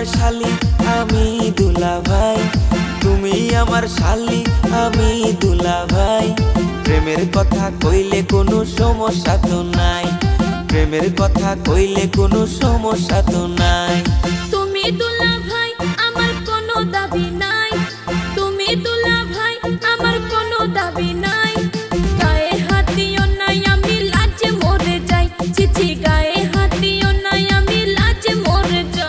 আমার শালি আমি দুলাভাই, তুমি আমার শালি আমি দুলাভাই। প্রেমের কথা কইলে কোনো সমস্যা তো নাই, প্রেমের কথা কইলে কোনো সমস্যা তো নাই। তুমি দুলাভাই আমার কোনো দাবি নাই, তুমি দুলাভাই আমার কোনো দাবি নাই। গায়ে হাত দিও নাই আমি লাজে মরে যাই, চিচি গায়ে হাত দিও নাই আমি লাজে মরে যাই।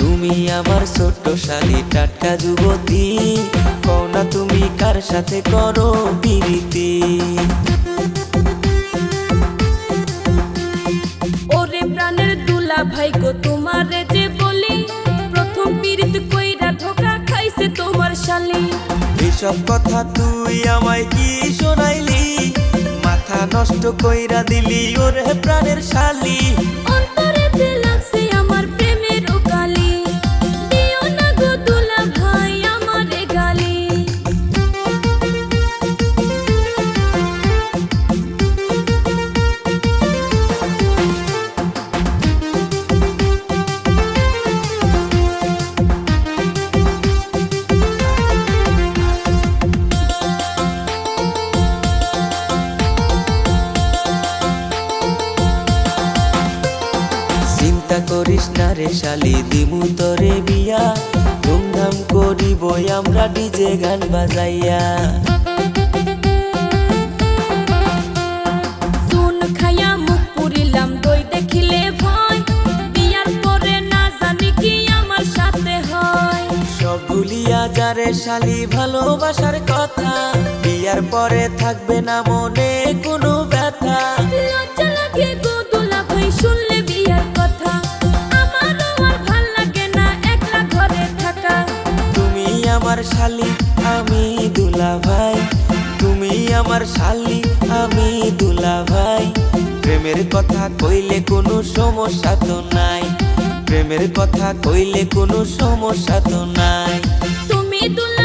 তুমি আমার ছোট্ট শালি টাটকা যুবতী, কও না তুমি কার সাথে করো প্রীতি। ওরে প্রাণের দুলাভাই গো তোমারে যে বলি, প্রথম পীড়িত কইরা ধোকা খাইছে তোমার শালি। এসব কথা তুই আমায় কি শোনাইলি, মাথা নষ্ট কইরা দিলি ওরে প্রাণের শালি। অন্তরেতে লাগছে আমার প্রেমের কালি, দিও না গো দুলাভাই আমারে গালি। চিন্তা করিস না রে শালি, দিমু তোরে বিয়া, ধুমধাম করিব আমরা ডিজে গান বাজাইয়া। চুন খাইয়া মুখ পুরিলাম দই দেখিলে ভয়, বিয়ার পরে না জানি কি আমার সাথে হয়। সব ভুলিয়া যারে শালি ভালোবাসার কথা, বিয়ার পরে থাকবে না মনে কোনো ব্যথা। লজ্জা লাগে গো দুলাভাই শুনলে বিয়ার কথা, আমারও আর ভাল লাগে না একলা ঘরে থাকা। তুমি আমার শালি আমি দুলাভাই, তুমি আমার শালি আমি দুলাভাই। প্রেমের কথা কইলে কোনো সমস্যা তো নাই, প্রেমের কথা কইলে কোনো সমস্যা তো নাই। তুমি দুলাভাই